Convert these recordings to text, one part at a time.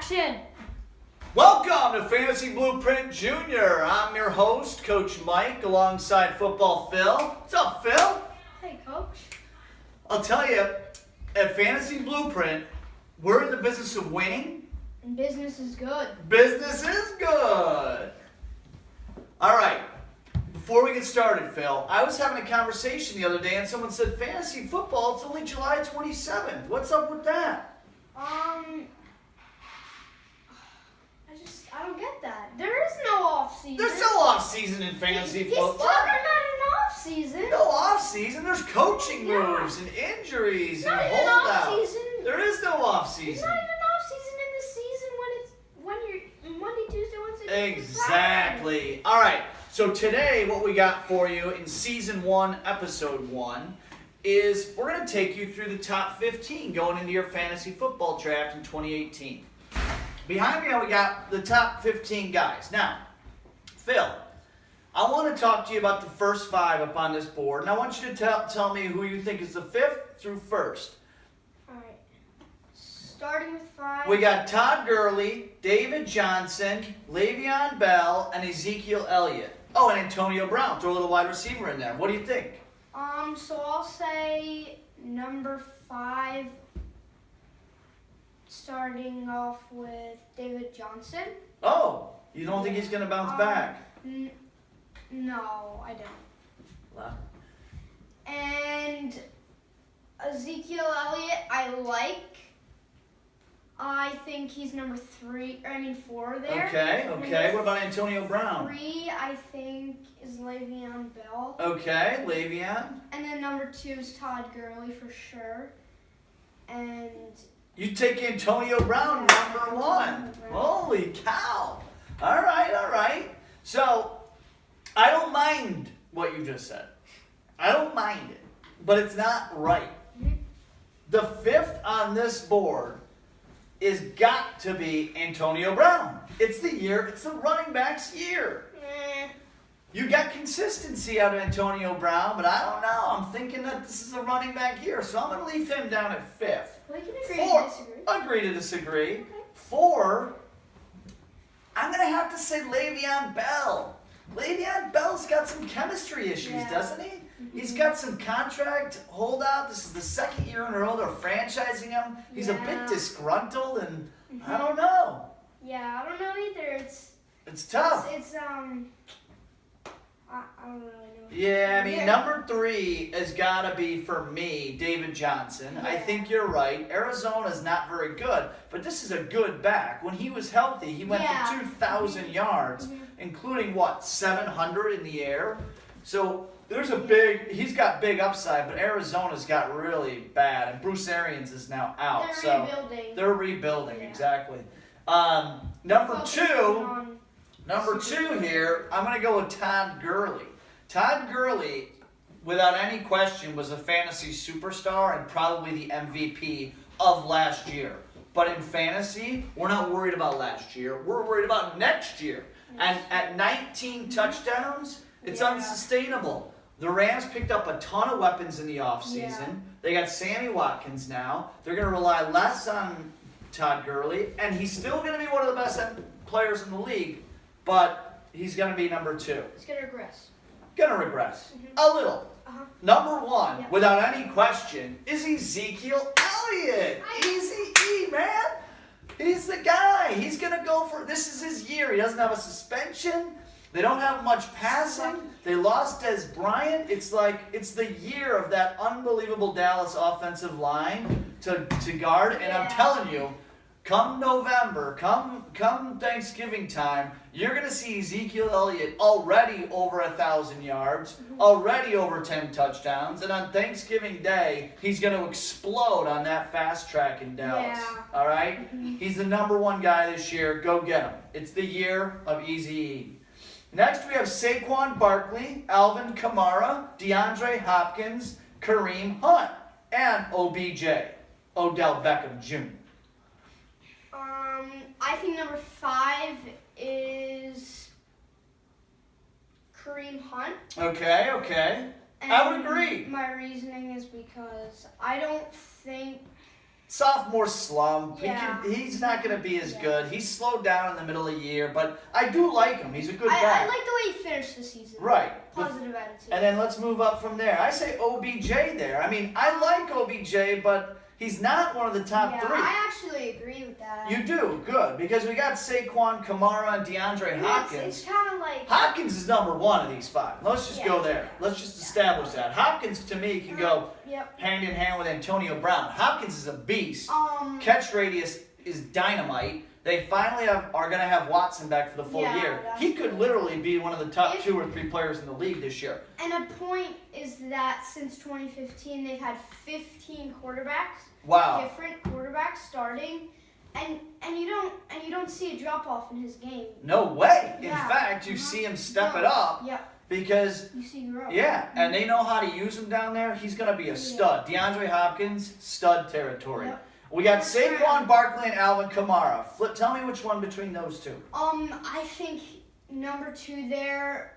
Action! Welcome to Fantasy Blueprint Junior. I'm your host, Coach Mike, alongside Football Phil. What's up, Phil? Hey, Coach. I'll tell you, at Fantasy Blueprint, we're in the business of winning. And business is good. Business is good. All right. Before we get started, Phil, I was having a conversation the other day and someone said, fantasy football, it's only July 27th. What's up with that? I don't get that. There is no off season. There's no off-season in fantasy He's football. talking about an off season. No off-season. There's coaching moves and injuries It's and not even holdouts. off-season. There is no It's off-season. not even off season in the season when you're Monday, Tuesday, Wednesday, Thursday, Exactly. All right. So today, what we got for you in Season 1, Episode 1, is we're going to take you through the top 15 going into your fantasy football draft in 2018. Behind me, we got the top 15 guys. Now, Phil, I want to talk to you about the first 5 up on this board, and I want you to tell me who you think is the 5th through 1st. Alright. Starting with 5. We got Todd Gurley, David Johnson, Le'Veon Bell, and Ezekiel Elliott. Oh, and Antonio Brown. Throw a little wide receiver in there. What do you think? So I'll say number 5. Starting off with David Johnson. Oh, you don't think he's going to bounce back? No, I don't. Well, And Ezekiel Elliott, I think he's number 4 there. okay. Number What about Antonio Brown? 3, I think, is Le'Veon Bell. Okay, Le'Veon. And then number 2 is Todd Gurley for sure. And You take Antonio Brown, number 1. Holy cow. All right. So, I don't mind what you just said. I don't mind it. But it's not right. The 5th on this board is got to be Antonio Brown. It's the running back's year. You got consistency out of Antonio Brown, but I don't know. I'm thinking that this is a running back year, so I'm going to leave him down at 5th. we can agree 4, to disagree. agree to disagree. Okay. 4, I'm going to have to say Le'Veon Bell. Le'Veon Bell's got some chemistry issues, Yeah. doesn't he? He's got some contract holdout. This is the 2nd year in a row they're franchising him. He's a bit Yeah. disgruntled, and I don't know. Yeah, I don't know either. It's tough. I don't really know. Yeah, I mean, Yeah. number 3 has got to be, for me, David Johnson. I Yeah. think you're right. Arizona's not very good, but this is a good back. When he was healthy, he went Yeah. for 2,000 yards, including, 700 in the air? So he's got big upside, but Arizona's got really bad, and Bruce Arians is now out. They're so rebuilding. They're rebuilding, Yeah. exactly. Number Focusing 2... on- Number 2 here, I'm going to go with Todd Gurley. Todd Gurley, without any question, was a fantasy superstar and probably the MVP of last year. But in fantasy, we're not worried about last year. We're worried about next year. And at 19 touchdowns, it's Yeah. unsustainable. The Rams picked up a ton of weapons in the offseason. Yeah. They got Sammy Watkins now. They're going to rely less on Todd Gurley, and he's still going to be one of the best players in the league. But he's going to be number 2. It's gonna regress. Going to regress. A little. Uh-huh. Number 1, Yeah. without any question, is Ezekiel Elliott. Easy E, man. He's the guy. He's going to go for, this is his year. He doesn't have a suspension. They don't have much passing. They lost Des Bryant. It's the year of that unbelievable Dallas offensive line to guard. And I'm Yeah. telling you, come November, come Thanksgiving time, you're going to see Ezekiel Elliott already over 1,000 yards, already over 10 touchdowns, and on Thanksgiving Day, he's going to explode on that fast track in Dallas. Yeah. All right? He's the number 1 guy this year. Go get him. It's the year of Easy E. Next, we have Saquon Barkley, Alvin Kamara, DeAndre Hopkins, Kareem Hunt, and OBJ, Odell Beckham Jr. I think number 5 is Kareem Hunt. Okay. And I would agree. My reasoning is because I don't think sophomore slump. Yeah. He's not going to be as Yeah. good. He's slowed down in the middle of the year, but I do like him. He's a good I guy. like the way he finished the season. Right. Positive attitude. And then let's move up from there. I say OBJ there. I mean, I like OBJ, but he's not one of the top yeah, three. I actually agree with that. You do, good, because we got Saquon, Kamara, and DeAndre Hopkins. It's kind of like Hopkins is number one of these five. Let's just go there. Let's just establish that. Hopkins, to me, can go Yep. hand in hand with Antonio Brown. Hopkins is a beast. Catch radius is dynamite. They finally are going to have Watson back for the full year. He could literally be one of the top 2 or 3 players in the league this year. And a point is that since 2015, they've had 15 quarterbacks. Wow. Different quarterbacks starting, and you don't see a drop off in his game. No way. In Yeah. fact, you see him step it up. Yeah. Because, You see growth. yeah, and they know how to use him down there. He's going to be a stud. DeAndre Hopkins, stud territory. Yep. We got Saquon Barkley and Alvin Kamara. Tell me which one between those two. I think number 2 there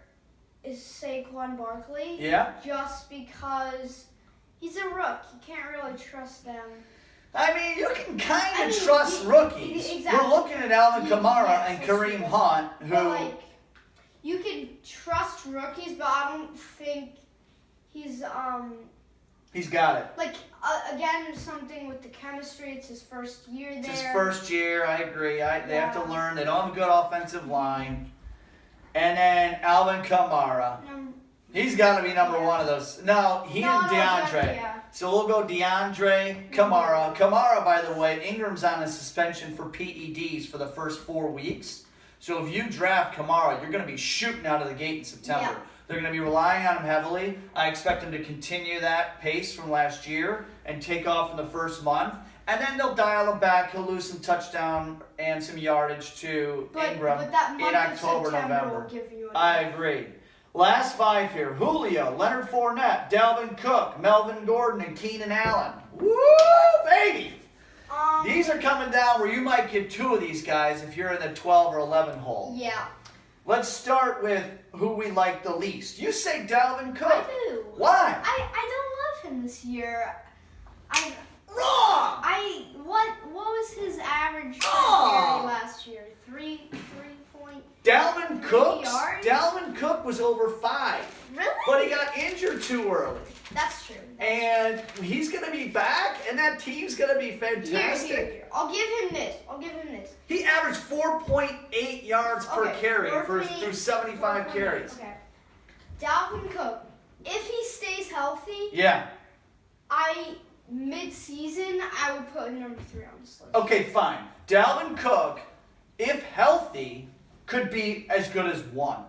is Saquon Barkley. Yeah? Just because he's a rook. You can't really trust them. I mean, you can kind of trust rookies. Exactly. We're looking at Alvin Kamara Yes, and that's Kareem true. Hunt, But, who... like, you can trust rookies, but I don't think he's He's got it. like again something with the chemistry. It's his first year there. It's his first year, I agree. They have to learn. They don't have a good offensive line. And then Alvin Kamara. He's got to be number one of those. No, and DeAndre. Yeah. So we'll go DeAndre, Kamara. Kamara, by the way, Ingram's on a suspension for PEDs for the first 4 weeks. So if you draft Kamara, you're going to be shooting out of the gate in September. Yeah. They're going to be relying on him heavily. I expect him to continue that pace from last year and take off in the first month. And then they'll dial him back. He'll lose some touchdown and some yardage to Ingram but that month in October, of September November. Will give you I agree. Last 5 here. Julio, Leonard Fournette, Dalvin Cook, Melvin Gordon, and Keenan Allen. Woo, baby! These are coming down where you might get 2 of these guys if you're in the 12 or 11 hole. Yeah. Let's start with who we like the least. You say Dalvin Cook. I do. Why? I don't love him this year. Wrong! What was his average per Oh. carry last year? 3 point. Dalvin Cook. yards? Dalvin Cook was over 5, Really? but he got injured too early. That's true. And he's going to be back, and that team's going to be fantastic. Here. I'll give him this. He averaged 4.8 yards per carry through 75 carries. Okay. Dalvin Cook, if he stays healthy, Yeah. mid-season, I would put him number 3 on this list. Okay, fine. Dalvin Cook, if healthy, could be as good as 1.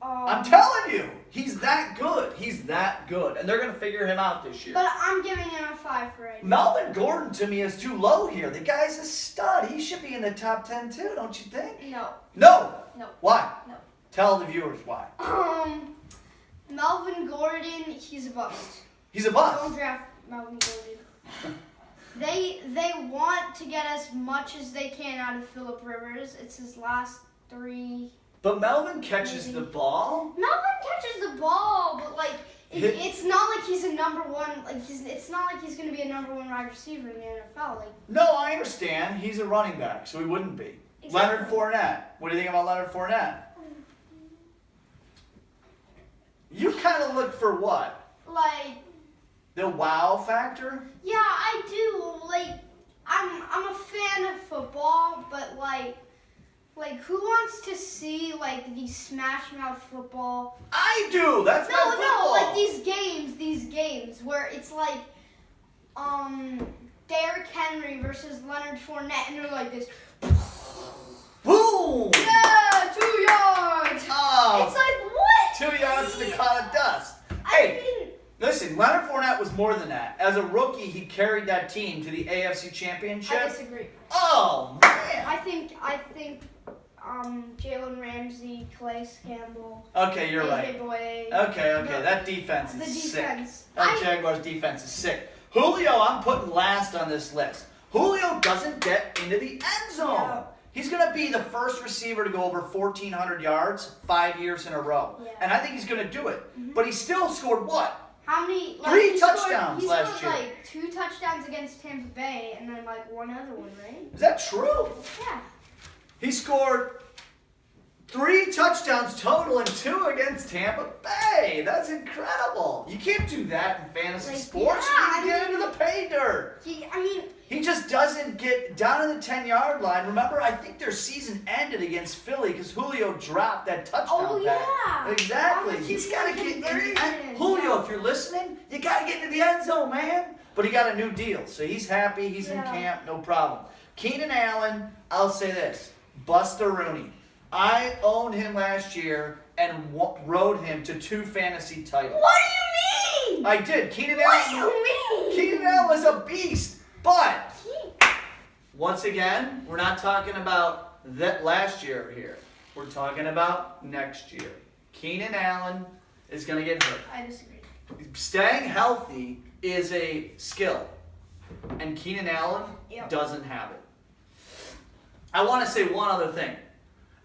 I'm telling you, he's that good. He's that good. And they're going to figure him out this year. But I'm giving him a 5 for right now. Melvin Gordon, to me, is too low here. The guy's a stud. He should be in the top 10, too, don't you think? No. No. No. Why? No. Tell the viewers why. Melvin Gordon, he's a bust. He's a bust. Don't draft Melvin Gordon. They want to get as much as they can out of Phillip Rivers. It's his last 3. But Melvin catches the ball. Melvin catches the ball, but like it's not like he's a number 1. Like it's not like he's going to be a number 1 wide receiver in the NFL. Like No, I understand. He's a running back, so he wouldn't be. Exactly. Leonard Fournette. What do you think about Leonard Fournette? You kind of look for what? Like The wow factor? yeah, I do. Like I'm a fan of football, but like who wants to see like the smash mouth football? I do. That's my football. like these games where it's like Derrick Henry versus Leonard Fournette, and they're like this. Boom! Yeah, 2 yards. Oh, It's like what? 2 yards in a cloud of dust. I Hey, mean, listen, Leonard Fournette was more than that. As a rookie, he carried that team to the AFC Championship. I disagree. Oh, man. I think Jalen Ramsey, Calais Campbell. Okay, you're right. AJ Boye. Okay. That defense The is defense. sick. That Jaguars defense is sick. Julio, I'm putting last on this list. Julio doesn't get into the end zone. Yeah. He's going to be the first receiver to go over 1,400 yards 5 years in a row. Yeah. And I think he's going to do it. Mm-hmm. But he still scored what? How many? Like, 3 he touchdowns he last scored, year. like 2 touchdowns against Tampa Bay, and then like one other one, right? Is that true? Yeah. He scored 3 touchdowns total and 2 against Tampa Bay. That's incredible. You can't do that in fantasy Like, sports. yeah, You get into the pay dirt. He just doesn't get down to the 10-yard line. Remember, I think their season ended against Philly because Julio dropped that touchdown pass. yeah. Exactly. He's got to get in the end. Julio, if you're listening, you got to get into the end zone, man. But he got a new deal, so he's happy. He's in camp, no problem. Keenan Allen, I'll say this. Buster Rooney. I owned him last year and rode him to 2 fantasy titles. What do you mean? I did. Keenan What Allen. do you mean? Keenan Allen is a beast. But once again, we're not talking about that last year here. We're talking about next year. Keenan Allen is going to get hurt. I disagree. Staying healthy is a skill, and Keenan Allen doesn't have it. I want to say one other thing.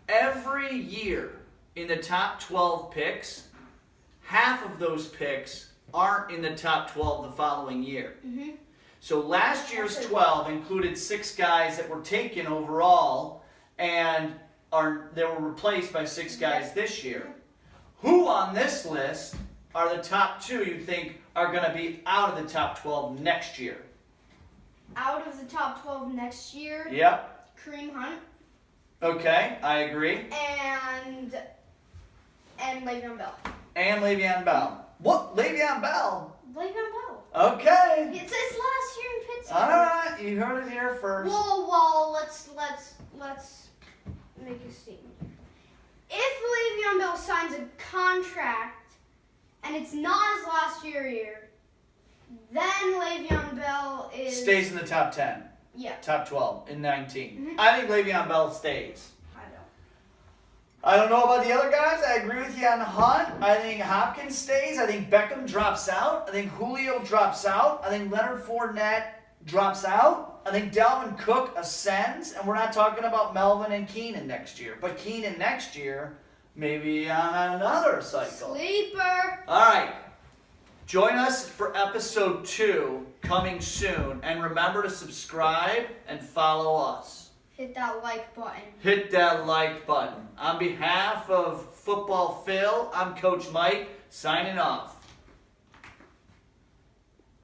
Every year in the top 12 picks, half of those picks aren't in the top 12 the following year. Mm-hmm. So last year's 12 included 6 guys that were taken overall, and they were replaced by 6 guys this year. Who on this list are the top 2 you think are going to be out of the top 12 next year? Out of the top 12 next year? Yep. Kareem Hunt. Okay, I agree. And Le'Veon Bell. And Le'Veon Bell. What? Le'Veon Bell? Le'Veon Bell. Okay. It's his last year in Pittsburgh. All right, you heard it here first. Well, let's make a statement. If Le'Veon Bell signs a contract and it's not his last year, then Le'Veon Bell stays in the top 10. Yeah. Top 12 in 19. Mm-hmm. I think Le'Veon Bell stays. I don't know about the other guys. I agree with you on Hunt. I think Hopkins stays. I think Beckham drops out. I think Julio drops out. I think Leonard Fournette drops out. I think Dalvin Cook ascends. And we're not talking about Melvin and Keenan next year. But Keenan next year, maybe on another cycle. Sleeper. All right. Join us for episode 2 coming soon. And remember to subscribe and follow us. Hit that like button. Hit that like button. On behalf of Football Phil, I'm Coach Mike, signing off.